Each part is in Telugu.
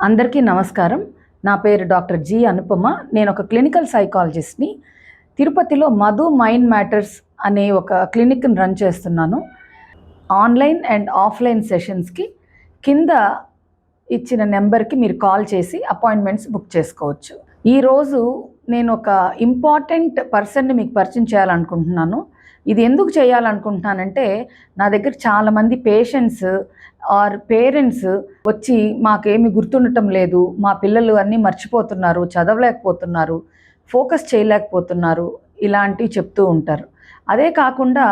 అందరికీ నమస్కారం. నా పేరు డాక్టర్ జి అనుపమ. నేను ఒక క్లినికల్ సైకాలజిస్ట్ని. తిరుపతిలో మధు మైండ్ మ్యాటర్స్ అనే ఒక క్లినిక్ని రన్ చేస్తున్నాను. ఆన్లైన్ అండ్ ఆఫ్లైన్ సెషన్స్కి కింద ఇచ్చిన నెంబర్కి మీరు కాల్ చేసి అపాయింట్మెంట్స్ బుక్ చేసుకోవచ్చు. ఈరోజు నేను ఒక ఇంపార్టెంట్ పర్సన్ని మీకు పరిచయం చేయాలనుకుంటున్నాను. ఇది ఎందుకు చేయాలనుకుంటున్నానంటే, నా దగ్గర చాలామంది పేషెంట్స్ ఆర్ పేరెంట్స్ వచ్చి మాకేమి గుర్తుండటం లేదు, మా పిల్లలు అన్నీ మర్చిపోతున్నారు, చదవలేకపోతున్నారు, ఫోకస్ చేయలేకపోతున్నారు, ఇలాంటివి చెప్తూ ఉంటారు. అదే కాకుండా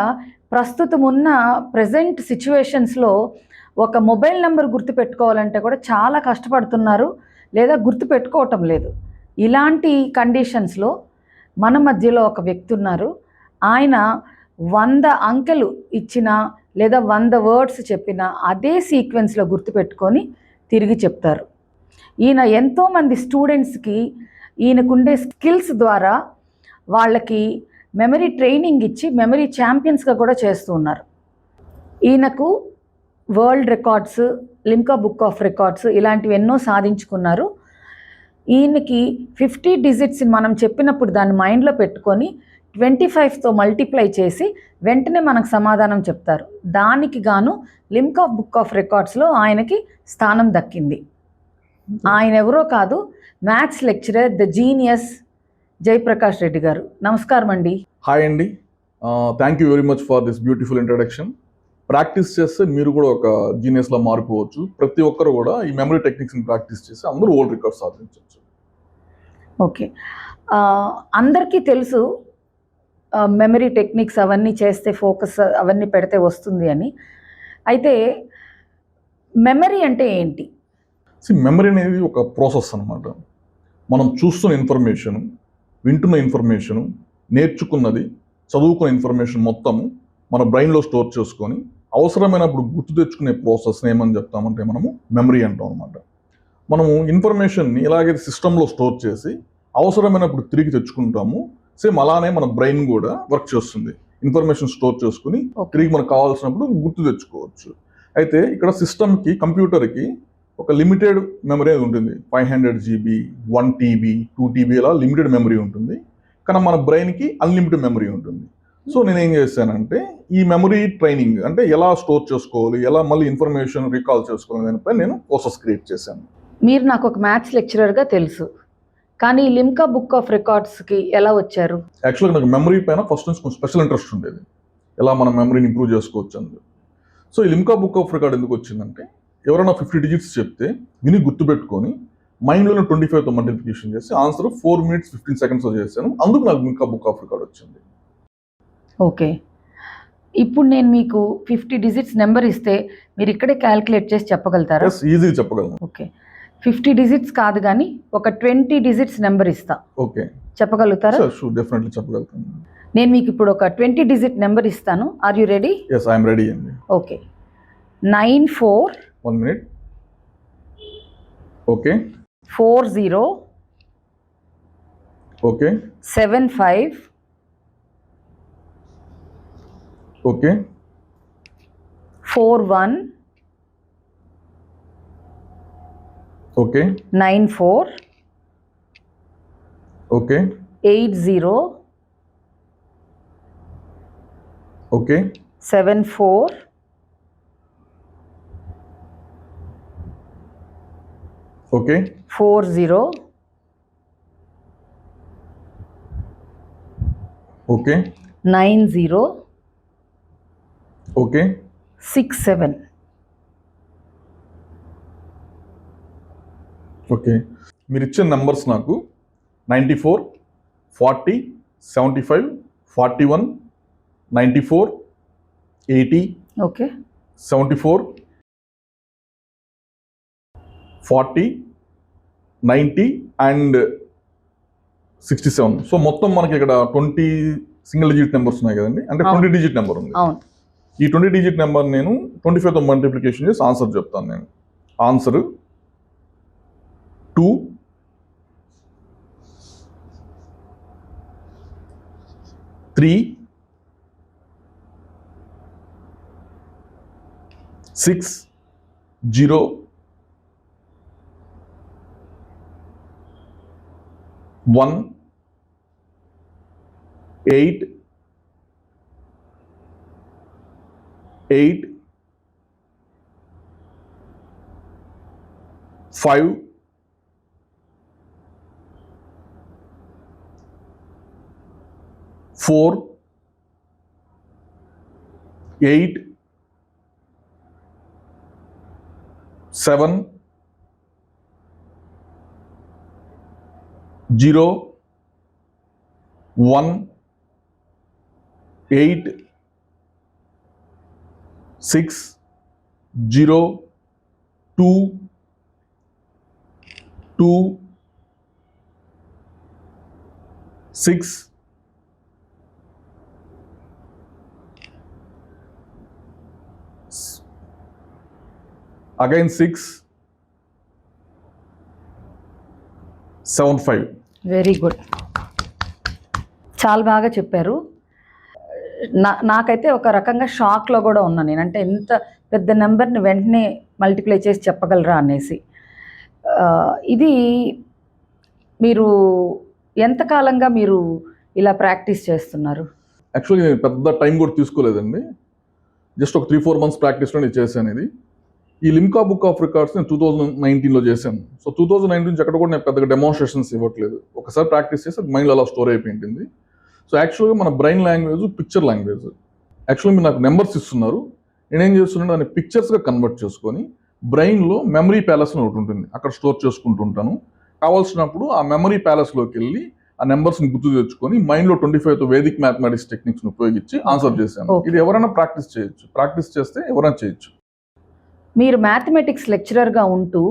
ప్రస్తుతం ఉన్న ప్రజెంట్ సిచ్యువేషన్స్లో ఒక మొబైల్ నెంబర్ గుర్తుపెట్టుకోవాలంటే కూడా చాలా కష్టపడుతున్నారు, లేదా గుర్తుపెట్టుకోవటం లేదు. ఇలాంటి కండిషన్స్లో మన మధ్యలో ఒక వ్యక్తి ఉన్నారు. ఆయన 100 అంకెలు ఇచ్చినా లేదా 100 వర్డ్స్ చెప్పినా అదే సీక్వెన్స్లో గుర్తుపెట్టుకొని తిరిగి చెప్తారు. ఈయన ఎంతోమంది స్టూడెంట్స్కి ఈయనకుండే స్కిల్స్ ద్వారా వాళ్ళకి మెమరీ ట్రైనింగ్ ఇచ్చి మెమరీ ఛాంపియన్స్గా కూడా చేస్తూ ఉన్నారు. ఈయనకు world records, Limca book of records ఇలాంటివి ఎన్నో సాధించుకున్నారు. ఈయనకి 50 డిజిట్స్ని మనం చెప్పినప్పుడు దాన్ని మైండ్లో పెట్టుకొని 25తో మల్టిప్లై చేసి వెంటనే మనకు సమాధానం చెప్తారు. దానికి గాను లిమ్కా బుక్ ఆఫ్ రికార్డ్స్లో ఆయనకి స్థానం దక్కింది. ఆయన ఎవరో కాదు, maths lecturer the genius Jayaprakash Reddy గారు. నమస్కారం అండి. హాయ్ అండి. Thank you very much for this beautiful introduction. Practice చేస్తే మీరు కూడా ఒక జీనియస్లా మారిపోవచ్చు. ప్రతి ఒక్కరు కూడా ఈ మెమరీ టెక్నిక్స్ని ప్రాక్టీస్ చేసి అందరూ వరల్డ్ రికార్డ్ సాధించవచ్చు. ఓకే, అందరికీ తెలుసు మెమరీ టెక్నిక్స్ అవన్నీ చేస్తే, ఫోకస్ అవన్నీ పెడితే వస్తుంది అని. అయితే మెమరీ అంటే ఏంటి? మెమరీ అనేది ఒక ప్రాసెస్ అన్నమాట. మనం చూస్తున్న ఇన్ఫర్మేషను, వింటున్న ఇన్ఫర్మేషను, నేర్చుకున్నది, చదువుకున్న ఇన్ఫర్మేషన్ మొత్తము మన బ్రెయిన్లో స్టోర్ చేసుకొని అవసరమైనప్పుడు గుర్తు తెచ్చుకునే ప్రాసెస్ని ఏమని చెప్తామంటే మనము మెమరీ అంటాం అనమాట. మనము ఇన్ఫర్మేషన్ని ఎలాగైతే సిస్టంలో స్టోర్ చేసి అవసరమైనప్పుడు తిరిగి తెచ్చుకుంటాము, సేమ్ అలానే మన బ్రెయిన్ కూడా వర్క్ చేస్తుంది. ఇన్ఫర్మేషన్ స్టోర్ చేసుకుని తిరిగి మనకు కావాల్సినప్పుడు గుర్తు తెచ్చుకోవచ్చు. అయితే ఇక్కడ సిస్టమ్కి, కంప్యూటర్కి ఒక లిమిటెడ్ మెమరీ అనేది ఉంటుంది. 500 GB, 1 TB, 2 TB ఇలా లిమిటెడ్ మెమరీ ఉంటుంది. కానీ మన బ్రెయిన్కి అన్లిమిటెడ్ మెమరీ ఉంటుంది. సో నేను ఏం చేశానంటే, ఈ మెమరీ ట్రైనింగ్ అంటే ఎలా స్టోర్ చేసుకోవాలి, ఎలా మళ్ళీ ఇన్ఫర్మేషన్ రీకాల్ చేసుకోవాలి దానిపై నేను ప్రాసెస్ క్రియేట్ చేశాను. మీరు నాకు ఒక మ్యాథ్స్ లెక్చరర్గా తెలుసు, కానీ లిమ్కా బుక్ ఆఫ్ రికార్డ్స్కి ఎలా వచ్చారు? యాక్చువల్గా నాకు మెమరీ పైన ఫస్ట్ నుంచి కొంచెం స్పెషల్ ఇంట్రెస్ట్ ఉండేది, ఎలా మనం మెమరీని ఇంప్రూవ్ చేసుకోవచ్చు అని. సో ఈ లిమ్కా బుక్ ఆఫ్ రికార్డ్ ఎందుకు వచ్చిందంటే, ఎవరైనా 50 డిజిట్స్ చెప్తే విని గుర్తుపెట్టుకొని మైండ్లోనే 25తో మల్టిప్లికేషన్ చేసి ఆన్సర్ 4 minutes 15 secondsలో చేశాను. అందుకు నాకు లిమ్కా బుక్ ఆఫ్ రికార్డ్ వచ్చింది. ఓకే, ఇప్పుడు నేను మీకు 50 డిజిట్స్ నెంబర్ ఇస్తే మీరు ఇక్కడే క్యాల్కులేట్ చేసి చెప్పగలుగుతారా? ఎస్, ఈజీగా చెప్పగలను. ఓకే, 50 డిజిట్స్ కాదు కానీ ఒక 20 డిజిట్స్ నెంబర్ ఇస్తా. ఓకే, చెప్పగలుగుతారా? షూర్, డెఫినెట్లీ చెప్పగలుగుతాను. నేను మీకు ఇప్పుడు ఒక 20 డిజిట్ నెంబర్ ఇస్తాను. Are you ready? Yes, I'm ready అండి. Okay, 94 1 minute. Okay, 40 okay, 75 okay, 41 okay, 94 okay, 80 okay, 74 okay, 40 okay, 90 okay, 67. Okay, మీరు ఇచ్చిన నెంబర్స్ నాకు 94, 40, 75, 41, 94, 80, ఓకే, 74, 40, 90 అండ్ 67. సో మొత్తం మనకి ఇక్కడ 20 సింగిల్ డిజిట్ నెంబర్స్ ఉన్నాయి కదండి, అంటే 20 డిజిట్ నెంబర్ ఉంది. ఈ 20 డిజిట్ నెంబర్ నేను 25తో మల్టిప్లికేషన్ చేసి ఆన్సర్ చెప్తాను. నేను ఆన్సర్ 2 3 6 0 1 8 8 5 4 8 7 0 1 8 6 0 2 2 6 again 6 7 5. వెరీ గుడ్, చాలా బాగా చెప్పారు. నాకైతే ఒక రకంగా షాక్లో కూడా ఉన్నాను నేను, అంటే ఎంత పెద్ద నెంబర్ని వెంటనే మల్టిప్లై చేసి చెప్పగలరా అనేసి. ఇది మీరు ఎంతకాలంగా మీరు ఇలా ప్రాక్టీస్ చేస్తున్నారు? యాక్చువల్లీ నేను పెద్ద టైం కూడా తీసుకోలేదండి, జస్ట్ ఒక 3-4 మంత్స్ ప్రాక్టీస్లో నేను చేశాను ఇది. ఈ లిమ్కా బుక్ ఆఫ్ రికార్డ్స్ నేను 2019లో చేశాను. సో 2019 నుంచి ఎక్కడ కూడా నేను పెద్దగా డెమాన్స్ట్రేషన్స్ ఇవ్వట్లేదు, ఒకసారి ప్రాక్టీస్ చేసి మైండ్లో అలా స్టోర్ అయిపోయింది. సో యాక్చువల్గా మన brain language picture language. Actually మీరు నాకు నెంబర్స్ ఇస్తున్నారు, నేనేం చేస్తున్నాను దాన్ని పిక్చర్స్గా కన్వర్ట్ చేసుకొని బ్రెయిన్లో మెమరీ ప్యాలెస్ అని ఒకటి ఉంటుంది, అక్కడ స్టోర్ చేసుకుంటూ ఉంటాను. కావాల్సినప్పుడు ఆ మెమరీ ప్యాలెస్లోకి వెళ్ళి ఆ నెంబర్స్ని గుర్తు తెచ్చుకొని మైండ్లో 25 వేదిక్ మ్యాథమెటిక్స్ టెక్నిక్స్ని ఉపయోగించి ఆన్సర్ చేశాను. ఇది ఎవరైనా ప్రాక్టీస్ చేయొచ్చు, ప్రాక్టీస్ చేస్తే ఎవరైనా చేయొచ్చు. మీరు మ్యాథమెటిక్స్ లెక్చరర్గా ఉంటూ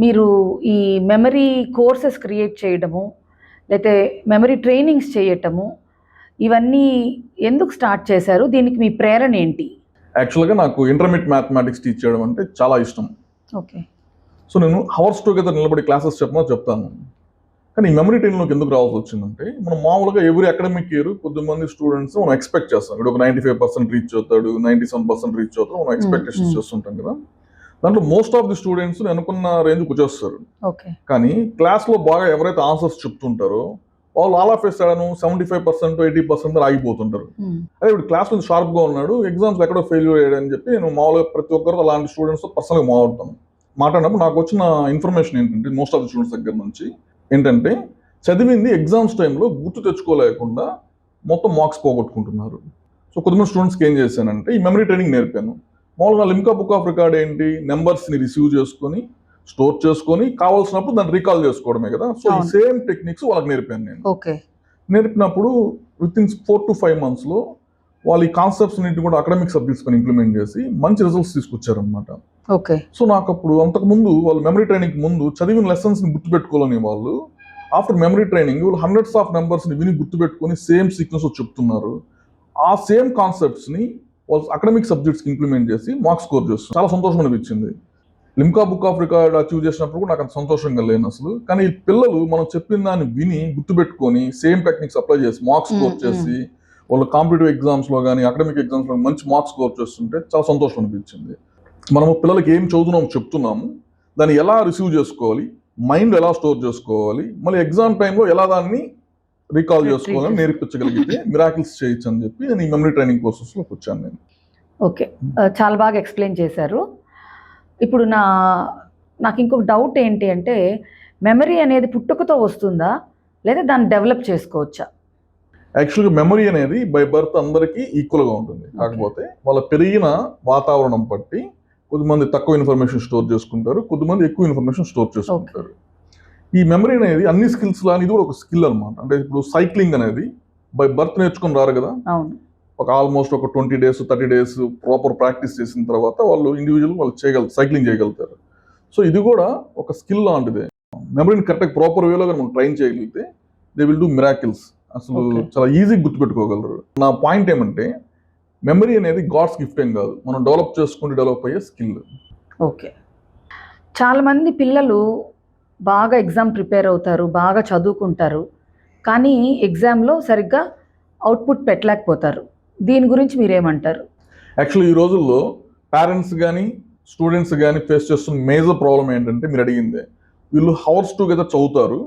మీరు ఈ మెమరీ కోర్సెస్ క్రియేట్ చేయడము, లేకపోతే మెమరీ ట్రైనింగ్స్ చేయటము, ఇవన్నీ ఎందుకు స్టార్ట్ చేశారు? దీనికి మీ ప్రేరణ ఏంటి? యాక్చువల్గా నాకు ఇంటర్మీడియట్ మ్యాథమెటిక్స్ టీచ్ చేయడం అంటే చాలా ఇష్టం. ఓకే. సో నేను హవర్స్ టుగెదర్ నిలబడి క్లాసెస్ చెప్తాను. కానీ ఈ మెమరీ ట్రైనింగ్లోకి ఎందుకు రావాల్సి వచ్చిందంటే, మనం మామూలుగా ఎవ్రీ అకాడమిక్ ఇయర్ కొద్దిమంది స్టూడెంట్స్ మనం ఎక్స్పెక్ట్ చేస్తాం, ఇప్పుడు ఒక 95% రీచ్ అవుతాడు, 97% రీచ్ అవుతాడు, మనం ఎక్స్పెక్టేషన్స్ చేస్తుంటాం కదా. దాంట్లో మోస్ట్ ఆఫ్ ది స్టూడెంట్స్ అనుకున్న రేంజ్కి వచ్చేస్తారు. కానీ క్లాస్లో బాగా ఎవరైతే ఆన్సర్స్ చెప్తుంటారో వాళ్ళు ఆల్ ఆఫ్ వేస్తాడను 75%, 80% ఆగిపోతుంటారు. అదే ఇప్పుడు క్లాస్లో షార్ప్గా ఉన్నాడు, ఎగ్జామ్స్ ఎక్కడో ఫెయిల్యూర్ అయ్యాడని చెప్పి నేను మామూలుగా ప్రతి ఒక్కరు అలాంటి స్టూడెంట్స్తో పర్సనల్గా మాట్లాడినప్పుడు నాకు వచ్చిన ఇన్ఫర్మేషన్ ఏంటంటే, మోస్ట్ ఆఫ్ ది స్టూడెంట్స్ దగ్గర నుంచి ఏంటంటే, చదివింది ఎగ్జామ్స్ టైంలో గుర్తు తెచ్చుకోలేకుండా మొత్తం మార్క్స్ పోగొట్టుకుంటున్నారు. సో కొంతమంది స్టూడెంట్స్కి ఏం చేశానంటే ఈ మెమరీ ట్రైనింగ్ నేర్పాను. మామూలుగా లిమ్కా బుక్ ఆఫ్ రికార్డ్ ఏంటి, నెంబర్స్ని రిసీవ్ చేసుకొని స్టోర్ చేసుకొని కావాల్సినప్పుడు దాన్ని రీకాల్ చేసుకోవడమే కదా. సో ఈ సేమ్ టెక్నిక్స్ వాళ్ళకి నేర్పాను నేను. నేర్పినప్పుడు విత్ ఇన్ 4 to 5 monthsలో వాళ్ళు ఈ కాన్సెప్ట్స్ అన్నింటి కూడా అకాడమిక్ సబ్జెక్ట్స్ పని ఇంప్లిమెంట్ చేసి మంచి రిజల్ట్స్ తీసుకొచ్చారనమాట. సో నాకు అప్పుడు అంతకుముందు వాళ్ళు మెమరీ ట్రైనింగ్ ముందు చదివిన లెసన్స్ని గుర్తుపెట్టుకోవాలని వాళ్ళు ఆఫ్టర్ మెమరీ ట్రైనింగ్ వాళ్ళు హండ్రెడ్స్ ఆఫ్ నెంబర్స్ని విని గుర్తుపెట్టుకొని సేమ్ సీక్వెన్స్ చెప్తున్నారు. ఆ సేమ్ కాన్సెప్ట్స్ని వాళ్ళు అకాడమిక్ సబ్జెక్ట్స్కి ఇంప్లిమెంట్ చేసి మార్క్స్ స్కోర్ చేస్తారు. చాలా సంతోషం అనిపించింది. Limca book of record achieve చేసినప్పుడు కూడా నాకు అంత సంతోషంగా లేను అసలు. కానీ ఈ పిల్లలు మనం చెప్పిన దాన్ని విని గుర్తుపెట్టుకొని సేమ్ టెక్నిక్స్ అప్లై చేసి మార్క్స్ స్కోర్ చేసి వాళ్ళు కాంపిటేటివ్ ఎగ్జామ్స్లో కానీ అకాడమిక్ ఎగ్జామ్స్లో మంచి మార్క్స్ స్కోర్ చేస్తుంటే చాలా సంతోషం అనిపించింది. మనము పిల్లలకి ఏం చదువుతున్నాము చెప్తున్నాము, దాన్ని ఎలా రిసీవ్ చేసుకోవాలి, మైండ్ ఎలా స్టోర్ చేసుకోవాలి, మళ్ళీ ఎగ్జామ్ టైంలో ఎలా దాన్ని రీకాల్ చేసుకోవాలని నేర్పించగలిగితే మిరాకిల్స్ చేయొచ్చు అని చెప్పి నేను ఈ మెమరీ ట్రైనింగ్ కోర్సెస్లోకి వచ్చాను నేను. ఓకే, చాలా బాగా ఎక్స్ప్లెయిన్ చేశారు. ఇప్పుడు నాకు ఇంకొక డౌట్ ఏంటి అంటే, మెమరీ అనేది పుట్టుకతో వస్తుందా లేదా దాన్ని డెవలప్ చేసుకోవచ్చా? యాక్చువల్గా మెమరీ అనేది బై బర్త్ అందరికీ ఈక్వల్గా ఉంటుంది. కాకపోతే వాళ్ళ పెరిగిన వాతావరణం బట్టి కొద్దిమంది తక్కువ ఇన్ఫర్మేషన్ స్టోర్ చేసుకుంటారు, కొద్దిమంది ఎక్కువ ఇన్ఫర్మేషన్ స్టోర్ చేసుకుంటారు. ఈ మెమరీ అనేది అన్ని స్కిల్స్ లా ఇది కూడా ఒక స్కిల్ అనమాట. అంటే ఇప్పుడు సైక్లింగ్ అనేది బై బర్త్ నేర్చుకొని రారు కదా, ఒక ఆల్మోస్ట్ ఒక 20 days 30 days ప్రాపర్ ప్రాక్టీస్ చేసిన తర్వాత వాళ్ళు ఇండివిజువల్ వాళ్ళు సైక్లింగ్ చేయగలుగుతారు. సో ఇది కూడా ఒక స్కిల్ లాంటిదే. మెమరీని కరెక్ట్గా ప్రాపర్ వేలో మనం ట్రైన్ చేయగలిగితే దే విల్ డూ మిరాకిల్స్. అసలు చాలా ఈజీగా గుర్తుపెట్టుకోగలరు. నా పాయింట్ ఏమంటే, మెమరీ అనేది గాడ్స్ గిఫ్ట్ ఏం కాదు, మనం డెవలప్ అయ్యే స్కిల్. ఓకే, చాలామంది పిల్లలు బాగా ఎగ్జామ్ ప్రిపేర్ అవుతారు, బాగా చదువుకుంటారు, కానీ ఎగ్జామ్లో సరిగ్గా అవుట్పుట్ పెట్టలేకపోతారు. దీని గురించి మీరేమంటారు? యాక్చువల్లీ ఈ రోజుల్లో పేరెంట్స్ కానీ స్టూడెంట్స్ కానీ ఫేస్ చేస్తున్న మేజర్ ప్రాబ్లం ఏంటంటే, మీరు అడిగిందే, వీళ్ళు హవర్స్ టుగెదర్ చదువుతారు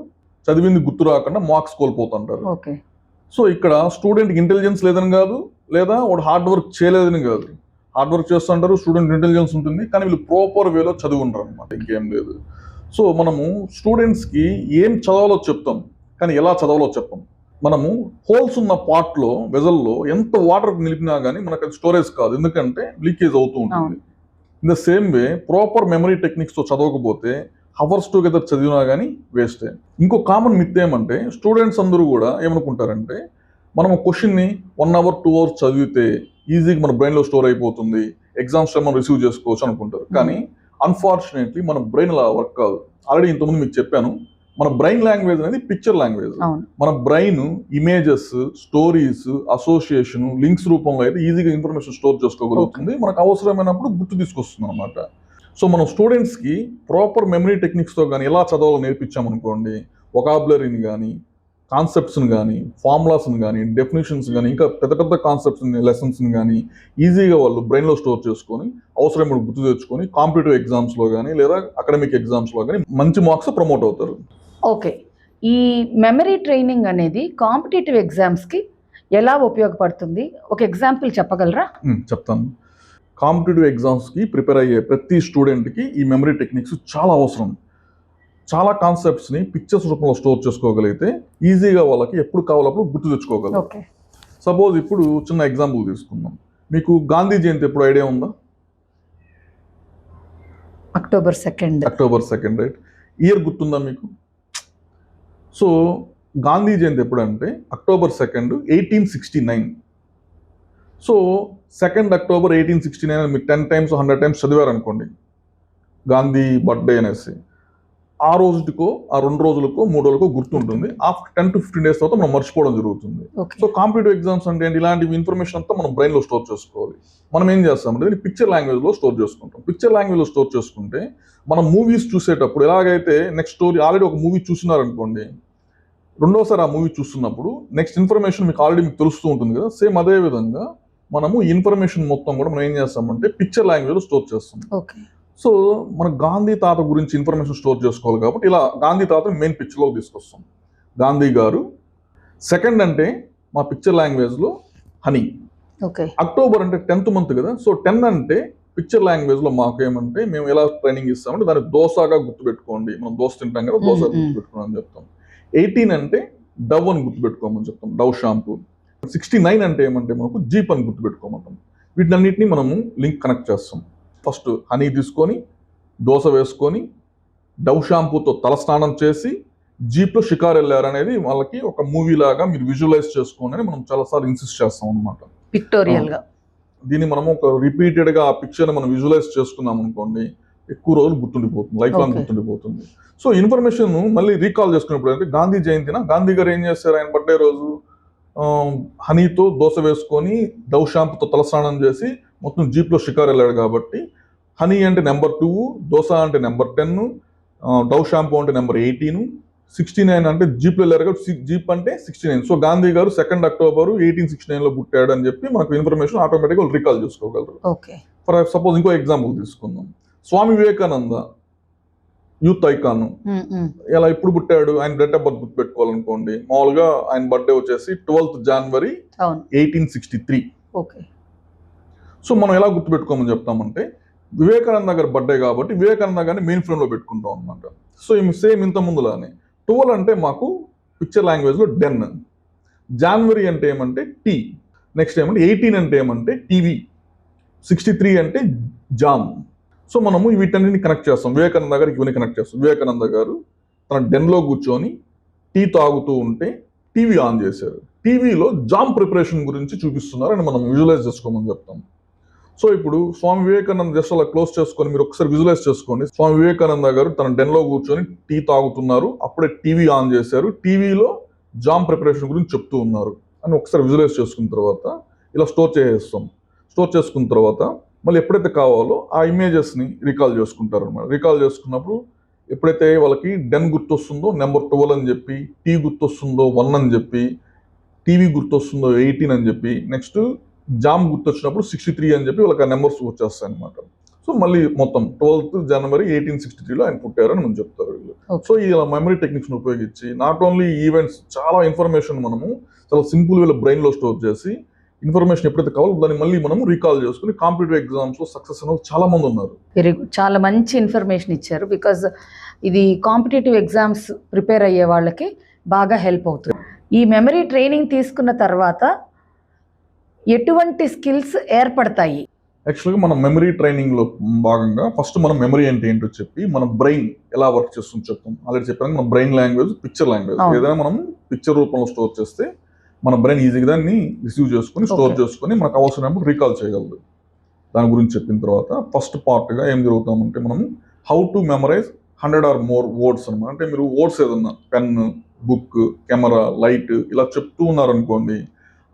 చదివింది గుర్తు రాకుండా మార్క్స్ కోల్పోతుంటారు. ఓకే. సో ఇక్కడ స్టూడెంట్కి ఇంటెలిజెన్స్ లేదని కాదు, లేదా వాడు హార్డ్ వర్క్ చేయలేదని కాదు. హార్డ్ వర్క్ చేస్తుంటారు, స్టూడెంట్ ఇంటెలిజెన్స్ ఉంటుంది, కానీ వీళ్ళు ప్రాపర్ వేలో చదివి ఉండరు అనమాట, ఇంకేం లేదు. సో మనము స్టూడెంట్స్కి ఏం చదవాలో చెప్తాం, కానీ ఎలా చదవాలో చెప్పం. మనము హోల్స్ ఉన్న పార్ట్లో వెజల్లో ఎంత వాటర్ నిలిపినా కానీ మనకు అది స్టోరేజ్ కాదు, ఎందుకంటే లీకేజ్ అవుతూ ఉంటుంది. In the same way proper memory టెక్నిక్స్తో చదవకపోతే హవర్స్ టుగెదర్ చదివినా కానీ వేస్టే. ఇంకో కామన్ మిత్ ఏమంటే స్టూడెంట్స్ అందరూ కూడా ఏమనుకుంటారంటే మనం క్వశ్చన్ని 1 hour 2 hours చదివితే ఈజీగా మన బ్రెయిన్లో స్టోర్ అయిపోతుంది, ఎగ్జామ్స్ మనం రిసీవ్ చేసుకోవచ్చు అనుకుంటారు. కానీ అన్ఫార్చునేట్లీ మన బ్రెయిన్ అలా వర్క్ కాదు. ఆల్రెడీ ఇంతకుముందు మీకు చెప్పాను, మన బ్రెయిన్ లాంగ్వేజ్ అనేది పిక్చర్ లాంగ్వేజ్. మన brain images, stories, association, links రూపంలో అయితే ఈజీగా ఇన్ఫర్మేషన్ స్టోర్ చేసుకోగలుగుతుంది, మనకు అవసరమైనప్పుడు గుర్తు తీసుకొస్తుంది అనమాట. సో మనం స్టూడెంట్స్కి ప్రాపర్ మెమరీ టెక్నిక్స్తో కానీ ఎలా చదవాలో నేర్పించామనుకోండి, వొకాబులరీని కానీ, కాన్సెప్ట్స్ని కానీ, ఫార్ములాస్ని కానీ, డెఫినేషన్స్ కానీ, ఇంకా పెద్ద పెద్ద కాన్సెప్ట్స్ని, లెసన్స్ని కానీ ఈజీగా వాళ్ళు బ్రెయిన్లో స్టోర్ చేసుకొని అవసరమైన గుర్తు తెచ్చుకొని కాంపిటేటివ్ ఎగ్జామ్స్లో కానీ లేదా అకాడమిక్ ఎగ్జామ్స్లో కానీ మంచి మార్క్స్ ప్రమోట్ అవుతారు. ఓకే. ఈ మెమరీ ట్రైనింగ్ అనేది కాంపిటేటివ్ ఎగ్జామ్స్కి ఎలా ఉపయోగపడుతుంది? ఒక ఎగ్జాంపుల్ చెప్పగలరా? చెప్తాను. కాంపిటేటివ్ ఎగ్జామ్స్కి ప్రిపేర్ అయ్యే ప్రతి స్టూడెంట్కి ఈ మెమరీ టెక్నిక్స్ చాలా అవసరం. చాలా కాన్సెప్ట్స్ని పిక్చర్స్ రూపంలో స్టోర్ చేసుకోగలిగితే ఈజీగా వాళ్ళకి ఎప్పుడు కావాలప్పుడు గుర్తు తెచ్చుకోగలరు. ఓకే. సపోజ్ ఇప్పుడు చిన్న ఎగ్జాంపుల్ తీసుకుందాం. మీకు గాంధీ జయంతి ఎప్పుడు ఐడియా ఉందా? October 2nd, right. ఇయర్ గుర్తుందా మీకు? సో గాంధీ జయంతి ఎప్పుడంటే October 2, 1869. సో 2 October 1869 మీరు 10 times 100 times చదివారనుకోండి గాంధీ బర్త్డే అనేసి, ఆ రోజుకో ఆ 2 రోజులకో 3 రోజులకో గుర్తుంటుంది. ఆఫ్టర్ 10 to 15 days తర్వాత మనం మర్చిపోవడం జరుగుతుంది. సో కాంపిటేటివ్ ఎగ్జామ్స్ అంటే ఇలాంటి ఇన్ఫర్మేషన్ అంతా మనం బ్రెయిన్లో స్టోర్ చేసుకోవాలి. మనం ఏం చేస్తామంటే పిక్చర్ లాంగ్వేజ్లో స్టోర్ చేసుకుంటాం. పిక్చర్ లాంగ్వేజ్లో స్టోర్ చేసుకుంటే మనం మూవీస్ చూసేటప్పుడు ఎలాగైతే నెక్స్ట్ స్టోరీ ఆల్రెడీ ఒక మూవీ చూస్తున్నారనుకోండి, రెండోసారి ఆ మూవీ చూస్తున్నప్పుడు నెక్స్ట్ ఇన్ఫర్మేషన్ మీకు ఆల్రెడీ మీకు తెలుస్తూ ఉంటుంది కదా, సేమ్ అదే విధంగా మనము ఇన్ఫర్మేషన్ మొత్తం కూడా మనం ఏం చేస్తామంటే పిక్చర్ లాంగ్వేజ్లో స్టోర్ చేస్తాం. ఓకే. సో మన గాంధీ తాత గురించి ఇన్ఫర్మేషన్ స్టోర్ చేసుకోవాలి కాబట్టి ఇలా గాంధీ తాతని మెయిన్ పిక్చర్లో తీసుకొస్తాం. గాంధీ గారు. సెకండ్ అంటే మా పిక్చర్ లాంగ్వేజ్లో హనీ. ఓకే. అక్టోబర్ అంటే 10th month కదా, సో 10 అంటే పిక్చర్ లాంగ్వేజ్లో మాకు ఏమంటే మేము ఎలా ట్రైనింగ్ ఇస్తామంటే దాన్ని దోసాగా గుర్తుపెట్టుకోండి, మనం దోశ తింటాం కదా, దోశ గుర్తుపెట్టుకోండి అని చెప్తాం. 18 అంటే డవ్ అని గుర్తుపెట్టుకోమని చెప్తాం, డవ్ షాంపూ. 69 అంటే ఏమంటే మనకు జీప్ అని గుర్తుపెట్టుకోమంటాం. వీటినన్నింటినీ మనము లింక్ కనెక్ట్ చేస్తాం. ఫస్ట్ హనీ తీసుకొని దోశ వేసుకొని డవ్ షాంపూతో తలస్నానం చేసి జీప్లో షికారు వెళ్ళారు అనేది వాళ్ళకి ఒక మూవీ లాగా మీరు విజువలైజ్ చేసుకోండి అని మనం చాలాసార్లు ఇన్సిస్ట్ చేస్తాం అనమాట. పిక్టోరియల్గా దీన్ని మనము ఒక రిపీటెడ్గా ఆ పిక్చర్ని మనం విజువలైజ్ చేసుకున్నాం అనుకోండి, ఎక్కువ రోజులు గుర్తుండిపోతుంది, లైఫ్ లాంగ్ గుర్తుండిపోతుంది. సో ఇన్ఫర్మేషన్ మళ్ళీ రీకాల్ చేసుకున్నప్పుడు అంటే గాంధీ జయంతిన గాంధీ గారు ఏం చేశారు, ఆయన బర్త్డే రోజు హనీతో దోశ వేసుకొని డవ్ షాంపూతో తలస్నానం చేసి మొత్తం జీప్లో షికారు వెళ్ళాడు కాబట్టి హనీ అంటే నెంబర్ 2, దోశ అంటే నెంబర్ 10, డవ్ షాంపూ అంటే నెంబర్ 18, 69 అంటే జీప్లో వెళ్ళారు కాబట్టి జీప్ అంటే 69. సో గాంధీ గారు 2 October 1869లో పుట్టాడు అని చెప్పి మనకు ఇన్ఫర్మేషన్ ఆటోమేటిక్గా రీకాల్ చేసుకోగలరు. ఓకే. ఫర్ సపోజ్ ఇంకో ఎగ్జాంపుల్ తీసుకుందాం. స్వామి వివేకానంద యూత్ ఐకాన్, ఇలా ఇప్పుడు పుట్టాడు, ఆయన డేట్ ఆఫ్ బర్త్ గుర్తుపెట్టుకోవాలనుకోండి, మామూలుగా ఆయన బర్త్డే వచ్చేసి 12th January 1863. ఓకే. సో మనం ఎలా గుర్తుపెట్టుకోమని చెప్తామంటే వివేకానంద గారి బర్త్డే కాబట్టి వివేకానంద గారిని మెయిన్ ఫ్రేమ్లో పెట్టుకుంటాం అనమాట. సో సేమ్ ఇంత ముందులానే 12 అంటే మాకు పిక్చర్ లాంగ్వేజ్లో డెన్, జనవరి అంటే ఏమంటే టీ, నెక్స్ట్ ఏమంటే 18 అంటే ఏమంటే టీవీ, 63 అంటే జామ్. సో మనము వీటన్నిటిని కనెక్ట్ చేస్తాం. వివేకానంద గారికి ఇవన్నీ కనెక్ట్ చేస్తాం. వివేకానంద గారు తన డెన్లో కూర్చొని టీ తాగుతూ ఉంటే టీవీ ఆన్ చేశారు, టీవీలో జామ్ ప్రిపరేషన్ గురించి చూపిస్తున్నారు అని మనం విజువలైజ్ చేసుకోమని చెప్తాం. సో ఇప్పుడు స్వామి వివేకానంద జస్ట్ అలా క్లోజ్ చేసుకొని మీరు ఒకసారి విజువలైజ్ చేసుకోండి. స్వామి వివేకానంద గారు తన డెన్లో కూర్చొని టీ తాగుతున్నారు, అప్పుడే టీవీ ఆన్ చేశారు, టీవీలో జామ్ ప్రిపరేషన్ గురించి చెప్తూ ఉన్నారు అని ఒకసారి విజువలైజ్ చేసుకున్న తర్వాత ఇలా స్టోర్ చేసేస్తాం. స్టోర్ చేసుకున్న తర్వాత మళ్ళీ ఎప్పుడైతే కావాలో ఆ ఇమేజెస్ని రీకాల్ చేసుకుంటారు అనమాట. రీకాల్ చేసుకున్నప్పుడు ఎప్పుడైతే వాళ్ళకి డెన్ గుర్తొస్తుందో నెంబర్ 12 అని చెప్పి, టీ గుర్తొస్తుందో 1 అని చెప్పి, టీవీ గుర్తొస్తుందో 18 అని చెప్పి, నెక్స్ట్ జామ్ గుర్తొచ్చినప్పుడు 63 అని చెప్పి వాళ్ళకి ఆ నెంబర్స్ వచ్చేస్తాయి అనమాట. సో మళ్ళీ మొత్తం 12th జనవరి 1863లో ఆయన పుట్టారని మనం చెప్తారు వీళ్ళు. Okay. సో ఇలా మెమరీ టెక్నిక్స్ని ఉపయోగించి నాట్ ఓన్లీ ఈవెంట్స్, చాలా ఇన్ఫర్మేషన్ మనము చాలా సింపుల్ వేలో బ్రెయిన్లో స్టోర్ చేసి ఇన్ఫర్మేషన్ ఎప్పుడైతే కావాలో దాన్ని మళ్ళీ మనం రీకాల్ చేసుకుని కాంపిటేటివ్ ఎగ్జామ్స్లో సక్సెస్ అనే చాలా మంది ఉన్నారు. వెరీ గుడ్, చాలా మంచి ఇన్ఫర్మేషన్ ఇచ్చారు. బికాజ్ ఇది కాంపిటేటివ్ ఎగ్జామ్స్ ప్రిపేర్ అయ్యే వాళ్ళకి బాగా హెల్ప్ అవుతుంది. ఈ మెమరీ ట్రైనింగ్ తీసుకున్న తర్వాత ఎటువంటి స్కిల్స్ ఏర్పడతాయి? యాక్చువల్గా మనం మెమరీ ట్రైనింగ్లో భాగంగా ఫస్ట్ మనం మెమరీ అంటే ఏంటో చెప్పి మన బ్రెయిన్ ఎలా వర్క్ చేస్తుందో చెప్తాం. ఆల్రెడీ చెప్పాను, మన బ్రెయిన్ లాంగ్వేజ్ పిక్చర్ లాంగ్వేజ్. అవును. ఏదైనా మనం పిక్చర్ రూపంలో స్టోర్ చేస్తే మన బ్రెయిన్ ఈజీగా దాన్ని రిసీవ్ చేసుకుని స్టోర్ Okay. చేసుకుని మనకు అవసరమైనప్పుడు రీకాల్ చేయగలదు. దాని గురించి చెప్పిన తర్వాత ఫస్ట్ పార్ట్గా ఏం జరుగుతామంటే మనం how to memorise 100 or more words అనమాట. అంటే మీరు వర్డ్స్ ఏదన్నా పెన్, బుక్, కెమెరా, లైట్ ఇలా చెప్తూ ఉన్నారనుకోండి,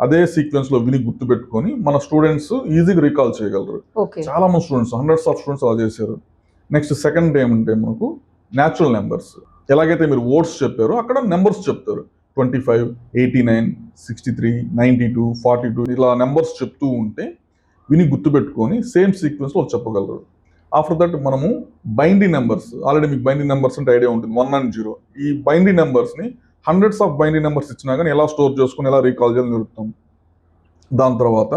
అదే సీక్వెన్స్లో విని గుర్తుపెట్టుకొని మన స్టూడెంట్స్ ఈజీగా రీకాల్ చేయగలరు. ఓకే. చాలా మంది స్టూడెంట్స్, హండ్రెడ్స్ ఆఫ్ స్టూడెంట్స్ అలా చేశారు. నెక్స్ట్ సెకండ్ ఏమంటే మనకు న్యాచురల్ నెంబర్స్. ఎలాగైతే మీరు వర్డ్స్ చెప్పారో అక్కడ నెంబర్స్ చెప్తారు. 25, 89, 63, 92, 42 ఇలా నెంబర్స్ చెప్తూ ఉంటే విని గుర్తుపెట్టుకొని సేమ్ సీక్వెన్స్లో చెప్పగలరు. ఆఫ్టర్ దట్ మనము బైనరీ నెంబర్స్, ఆల్రెడీ మీకు బైనరీ నెంబర్స్ అంటే ఐడియా ఉంటుంది, 1 and 0. ఈ బైనరీ నెంబర్స్ని హండ్రెడ్స్ ఆఫ్ బైనరీ నెంబర్స్ ఇచ్చినా కానీ ఎలా స్టోర్ చేసుకుని ఎలా రీకాల్ చేయాలని జరుగుతాం. దాని తర్వాత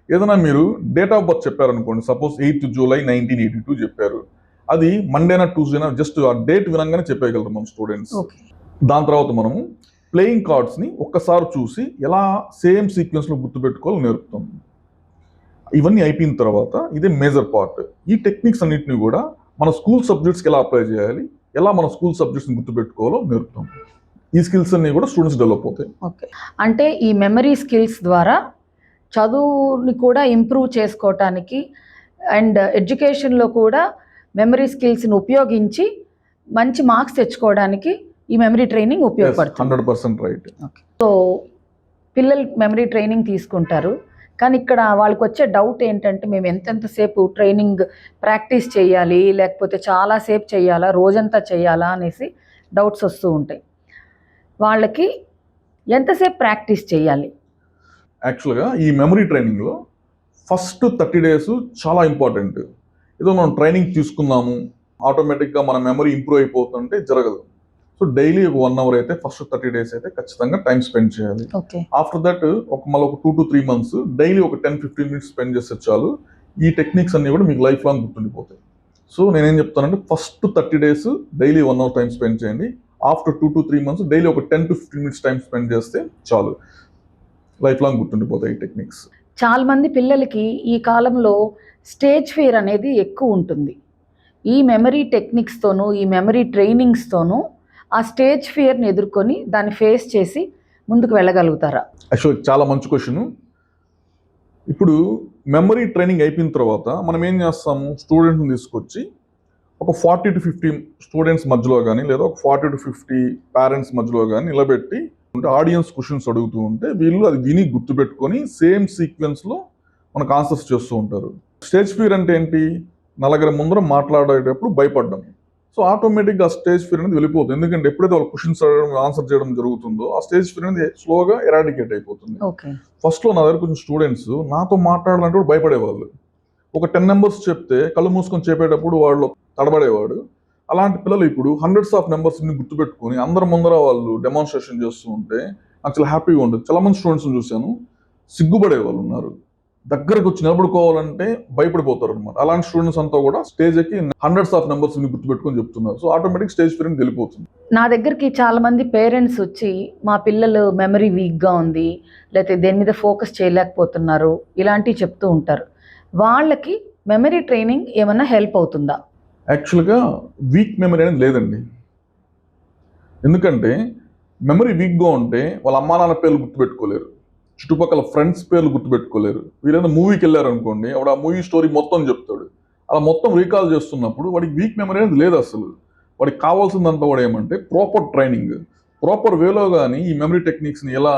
ఏదైనా మీరు డేట్ ఆఫ్ బర్త్ చెప్పారనుకోండి, సపోజ్ 8th July 1982 చెప్పారు, అది మండేనా ట్యూస్డేనా జస్ట్ ఆ డేట్ వినంగానే చెప్పేయగలరు మన స్టూడెంట్స్. ఓకే. దాని తర్వాత మనము ప్లేయింగ్ కార్డ్స్ని ఒక్కసారి చూసి ఎలా సేమ్ సీక్వెన్స్లో గుర్తుపెట్టుకోవాలో నేర్పుతాం. ఇవన్నీ అయిపోయిన తర్వాత ఇదే మేజర్ పార్ట్. ఈ టెక్నిక్స్ అన్నింటినీ కూడా మన స్కూల్ సబ్జెక్ట్స్కి ఎలా అప్లై చేయాలి, ఎలా మన స్కూల్ సబ్జెక్ట్స్ని గుర్తుపెట్టుకోవాలో నేర్పుతాం. ఈ స్కిల్స్ అన్నీ కూడా స్టూడెంట్స్ డెవలప్ అవుతాయి. ఓకే. అంటే ఈ మెమరీ స్కిల్స్ ద్వారా చదువుని కూడా ఇంప్రూవ్ చేసుకోవటానికి అండ్ ఎడ్యుకేషన్లో కూడా మెమరీ స్కిల్స్ని ఉపయోగించి మంచి మార్క్స్ తెచ్చుకోవడానికి ఈ మెమరీ ట్రైనింగ్ ఉపయోగపడుతుంది. 100% రైట్. సో పిల్లలు మెమరీ ట్రైనింగ్ తీసుకుంటారు, కానీ ఇక్కడ వాళ్ళకి వచ్చే డౌట్ ఏంటంటే మేము ఎంతెంతసేపు ట్రైనింగ్ ప్రాక్టీస్ చేయాలి, లేకపోతే చాలాసేపు చేయాలా, రోజంతా చేయాలా అనేసి డౌట్స్ వస్తూ ఉంటాయి. వాళ్ళకి ఎంతసేపు ప్రాక్టీస్ చేయాలి? యాక్చువల్గా ఈ మెమరీ ట్రైనింగ్లో ఫస్ట్ 30 days చాలా ఇంపార్టెంట్. ఏదో మనం ట్రైనింగ్ తీసుకుందాము ఆటోమేటిక్గా మన మెమరీ ఇంప్రూవ్ అయిపోతుంటే జరగదు. సో డైలీ ఒక 1 hour అయితే ఫస్ట్ 30 days అయితే ఖచ్చితంగా టైం స్పెండ్ చేయాలి. ఓకే. ఆఫ్టర్ దట్ మళ్ళీ ఒక 2 to 3 months డైలీ ఒక 10-15 minutes స్పెండ్ చేస్తే చాలు. ఈ టెక్నిక్స్ అన్నీ కూడా మీకు లైఫ్ లాంగ్ గుర్తుండిపోతాయి. సో నేనేం చెప్తానంటే first 30 days daily 1 hour time spend చేయండి. ఆఫ్టర్ 2 to 3 months డైలీ ఒక 10 to 15 minutes టైం స్పెండ్ చేస్తే చాలు. లైఫ్ లాంగ్ గుర్తుండిపోతాయి ఈ టెక్నిక్స్. చాలామంది పిల్లలకి ఈ కాలంలో స్టేజ్ ఫియర్ అనేది ఎక్కువ ఉంటుంది. ఈ మెమరీ టెక్నిక్స్తోనూ ఈ మెమరీ ట్రైనింగ్స్తోనూ ఆ స్టేజ్ ఫియర్ని ఎదుర్కొని దాన్ని ఫేస్ చేసి ముందుకు వెళ్ళగలుగుతారా? యాక్చువల్ చాలా మంచి క్వశ్చన్. ఇప్పుడు మెమరీ ట్రైనింగ్ అయిపోయిన తర్వాత మనం ఏం చేస్తాము, స్టూడెంట్ని తీసుకొచ్చి ఒక 40 to 50 స్టూడెంట్స్ మధ్యలో కానీ లేదా ఒక 40 to 50 పేరెంట్స్ మధ్యలో కానీ నిలబెట్టి ఆడియన్స్ క్వశ్చన్స్ అడుగుతూ ఉంటే వీళ్ళు అది విని గుర్తుపెట్టుకొని సేమ్ సీక్వెన్స్లో మనకు ఆన్సర్స్ చేస్తూ ఉంటారు. స్టేజ్ ఫియర్ అంటే ఏంటి, నలుగురి ముందర మాట్లాడేటప్పుడు భయపడ్డం. సో ఆటోమేటిక్గా ఆ స్టేజ్ ఫియర్ అనేది వెళ్ళిపోతుంది. ఎందుకంటే ఎప్పుడైతే వాళ్ళు క్వశ్చన్స్ అడగడం ఆన్సర్ చేయడం జరుగుతుందో ఆ స్టేజ్ ఫియర్ అనేది స్లోగా ఎరాడికేట్ అయిపోతుంది. ఓకే. ఫస్ట్లో నా దగ్గర కొంచెం స్టూడెంట్స్ నాతో మాట్లాడాలంటే కూడా భయపడేవాళ్ళు. ఒక 10 numbers చెప్తే కళ్ళు మూసుకొని చెప్పేటప్పుడు వాళ్ళు తడబడేవాడు. అలాంటి పిల్లలు ఇప్పుడు హండ్రెడ్స్ ఆఫ్ నెంబర్స్ని గుర్తుపెట్టుకొని అందరి ముందర వాళ్ళు డెమాన్స్ట్రేషన్ చేస్తూ ఉంటే నాకు చాలా హ్యాపీగా ఉంటుంది. చాలా మంది స్టూడెంట్స్ని చూశాను, సిగ్గుపడే వాళ్ళు ఉన్నారు. దగ్గరకు వచ్చి నిలబడుకోవాలంటే భయపడిపోతారు అనమాట. అలాంటి స్టూడెంట్స్ అంతా కూడా స్టేజ్ ఎక్కి హండ్రెడ్స్ ఆఫ్ నెంబర్స్ని గుర్తుపెట్టుకొని చెప్తున్నారు. సో ఆటోమేటిక్ స్టేజ్ ఫియర్ వెళ్ళిపోతుంది. నా దగ్గరికి చాలామంది పేరెంట్స్ వచ్చి మా పిల్లలు మెమరీ వీక్గా ఉంది, లేకపోతే దేని మీద ఫోకస్ చేయలేకపోతున్నారు, ఇలాంటివి చెప్తూ ఉంటారు. వాళ్ళకి మెమరీ ట్రైనింగ్ ఏమన్నా హెల్ప్ అవుతుందా? యాక్చువల్గా వీక్ మెమరీ అనేది లేదండి. ఎందుకంటే మెమరీ వీక్గా ఉంటే వాళ్ళ అమ్మా నాన్న పేర్లు గుర్తుపెట్టుకోలేరు, చుట్టుపక్కల ఫ్రెండ్స్ పేర్లు గుర్తుపెట్టుకోలేరు. వీరైనా మూవీకి వెళ్ళారు అనుకోండి, అప్పుడు ఆ మూవీ స్టోరీ మొత్తం చెప్తాడు. అలా మొత్తం రీకాల్ చేస్తున్నప్పుడు వాడికి వీక్ మెమరీ అనేది లేదు అసలు. వాడికి కావాల్సిందంతా కూడా ఏమంటే ప్రాపర్ ట్రైనింగ్, ప్రాపర్ వేలో కానీ ఈ మెమరీ టెక్నిక్స్ని ఎలా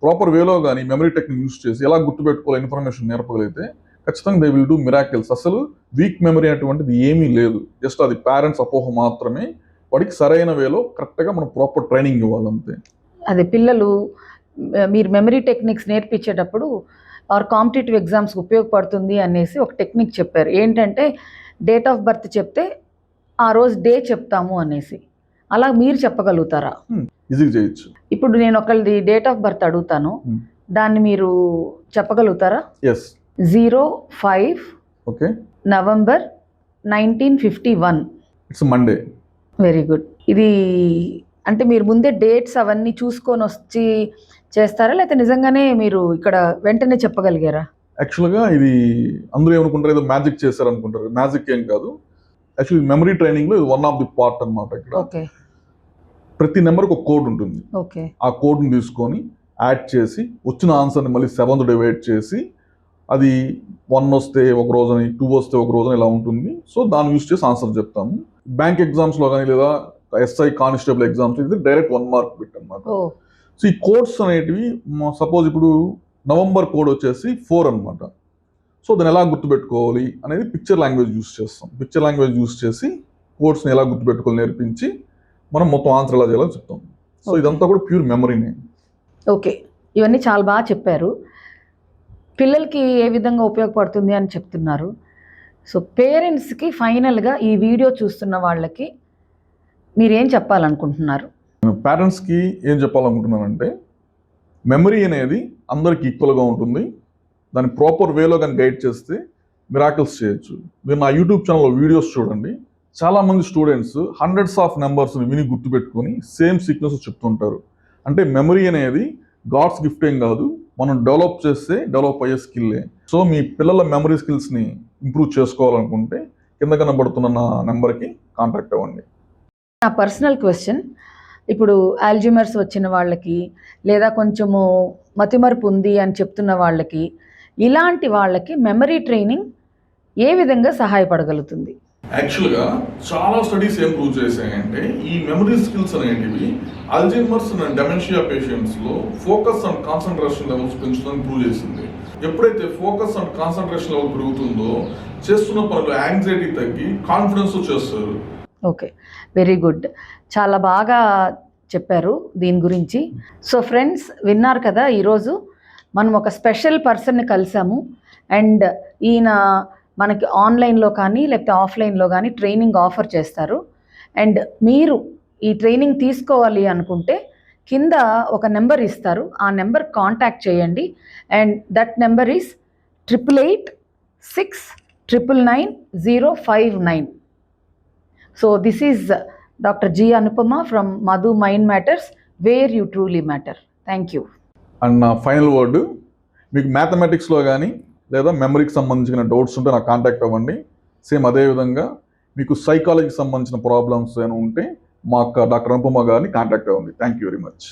ప్రాపర్ వేలో కానీ మెమరీ టెక్నిక్ యూస్ చేసి ఎలా గుర్తుపెట్టుకోవాలి ఇన్ఫర్మేషన్ నేర్పగలిగితే ఖచ్చితంగా దే విల్ డూ మిరాకిల్స్. అసలు వీక్ మెమరీ అటువంటిది ఏమీ లేదు. జస్ట్ అది పేరెంట్స్ అపోహ మాత్రమే. వాడికి సరైన వేలో కరెక్ట్గా మనం ప్రాపర్ ట్రైనింగ్ ఇవ్వాలంతే. అదే పిల్లలు మీరు మెమరీ టెక్నిక్స్ నేర్పించేటప్పుడు ఆర్ కాంపిటేటివ్ ఎగ్జామ్స్కి ఉపయోగపడుతుంది అనేసి ఒక టెక్నిక్ చెప్పారు. ఏంటంటే డేట్ ఆఫ్ బర్త్ చెప్తే ఆ రోజు డే చెప్తాము అనేసి. అలా మీరు చెప్పగలుగుతారా? ఈజీగా చేయొచ్చు. ఇప్పుడు నేను ఒకళ్ళది డేట్ ఆఫ్ బర్త్ అడుగుతాను, దాన్ని మీరు చెప్పగలుగుతారా? Yes. 05 okay. November 1951. It's Monday. Very good. ఇది అంటే మీరు ముందే డేట్స్ అవన్నీ చూసుకొని వచ్చి చేస్తారా, లేకపోతే నిజంగానే మీరు ఇక్కడ వెంటనే చెప్పగలిగారా? యాక్చువల్గా ఇది అందరూ ఏమనుకుంటారు, ఏదో మ్యాజిక్ చేశారనుకుంటారు. మ్యాజిక్ ఏం కాదు. యాక్చువల్లీ మెమరీ ట్రైనింగ్లో ఇది వన్ ఆఫ్ ది పార్ట్ అనమాట. ఇక్కడ ఓకే. ప్రతి నెంబర్కి ఒక కోడ్ ఉంటుంది. ఓకే. ఆ కోడ్ని తీసుకొని యాడ్ చేసి వచ్చిన ఆన్సర్ని మళ్ళీ 7తో డివైడ్ చేసి అది 1 వస్తే ఒక రోజుని, 2 వస్తే ఒక రోజుని ఇలా ఉంటుంది. సో దాన్ని యూస్ చేసి ఆన్సర్ చెప్తాము. బ్యాంక్ ఎగ్జామ్స్లో కానీ లేదా ఎస్ఐ కానిస్టేబుల్ ఎగ్జామ్స్ ఇది డైరెక్ట్ 1 మార్క్ బిట్ అనమాట. సో ఈ కోడ్స్ అనేటివి సపోజ్ ఇప్పుడు నవంబర్ కోడ్ వచ్చేసి 4 అనమాట. సో దాన్ని ఎలా గుర్తుపెట్టుకోవాలి అనేది పిక్చర్ లాంగ్వేజ్ యూస్ చేస్తాం. పిక్చర్ లాంగ్వేజ్ యూస్ చేసి కోడ్స్ని ఎలా గుర్తుపెట్టుకోవాలి నేర్పించి మనం మొత్తం ఆన్సర్ ఎలా చేయాలో చెప్తాం. సో ఇదంతా కూడా ప్యూర్ మెమరీనే. ఓకే, ఇవన్నీ చాలా బాగా చెప్పారు. పిల్లలకి ఏ విధంగా ఉపయోగపడుతుంది అని చెప్తున్నారు. సో పేరెంట్స్కి ఫైనల్గా ఈ వీడియో చూస్తున్న వాళ్ళకి మీరేం చెప్పాలనుకుంటున్నారు? పేరెంట్స్కి ఏం చెప్పాలనుకుంటున్నానంటే, మెమరీ అనేది అందరికి ఈక్వల్గా ఉంటుంది. దాన్ని ప్రాపర్ వేలో కానీ గైడ్ చేస్తే మిరాకిల్స్ చేయొచ్చు. మీరు నా యూట్యూబ్ ఛానల్లో వీడియోస్ చూడండి. చాలామంది స్టూడెంట్స్ హండ్రెడ్స్ ఆఫ్ నెంబర్స్ని విని గుర్తుపెట్టుకొని సేమ్ సీక్వెన్స్ చెప్తుంటారు. అంటే మెమరీ అనేది గాడ్స్ గిఫ్ట్ ఏం కాదు, మనం డెవలప్ చేస్తే డెవలప్ అయ్యే స్కిల్లే. సో మీ పిల్లల మెమరీ స్కిల్స్ని ఇంప్రూవ్ చేసుకోవాలనుకుంటే కింద కనబడుతున్న నా నెంబర్కి కాంటాక్ట్ అవ్వండి. నా పర్సనల్ క్వశ్చన్, ఇప్పుడు ఆల్జీమర్స్ వచ్చిన వాళ్ళకి లేదా కొంచెము మతిమరుపు ఉంది అని చెప్తున్న వాళ్ళకి, ఇలాంటి వాళ్ళకి మెమరీ ట్రైనింగ్ ఏ విధంగా సహాయపడగలుగుతుంది? యాక్చువల్గా చాలా స్టడీస్ ఏం ప్రూవ్ చేశాయంటే, ఈ మెమరీ స్కిల్స్ అనేటివి అల్జీమర్స్ అండ్ డెమెన్షియా పేషెంట్స్లో ఫోకస్ అండ్ కాన్సన్ట్రేషన్ లెవెల్స్ పెంచుతుందని ప్రూవ్ చేసింది. ఎప్పుడైతే ఫోకస్ అండ్ కాన్సన్ట్రేషన్ లెవెల్ పెరుగుతుందో చేస్తున్న పనులు యాంగ్జైటీ తగ్గి కాన్ఫిడెన్స్ చేస్తారు. Okay, very good. చాలా బాగా చెప్పారు దీని గురించి. సో ఫ్రెండ్స్, విన్నారు కదా, ఈరోజు మనం ఒక స్పెషల్ పర్సన్ని కలిసాము. అండ్ ఈయన మనకి ఆన్లైన్లో కానీ లేకపోతే ఆఫ్లైన్లో కానీ ట్రైనింగ్ ఆఫర్ చేస్తారు. అండ్ మీరు ఈ ట్రైనింగ్ తీసుకోవాలి అనుకుంటే కింద ఒక నెంబర్ ఇస్తారు, ఆ నెంబర్ కాంటాక్ట్ చేయండి. And that number is 8886999059. So this is Dr. G. Anupama from Madhu Mind Matters, where you truly matter. Thank you. And నా ఫైనల్ వర్డ్, మీకు మ్యాథమెటిక్స్లో కానీ లేదా మెమరీకి సంబంధించిన డౌట్స్ ఉంటే నాకు కాంటాక్ట్ అవ్వండి. సేమ్ అదేవిధంగా మీకు సైకాలజీకి సంబంధించిన ప్రాబ్లమ్స్ ఏమైనా ఉంటే మా డాక్టర్ అనుపమ గారిని కాంటాక్ట్ అవ్వండి. Thank you very much.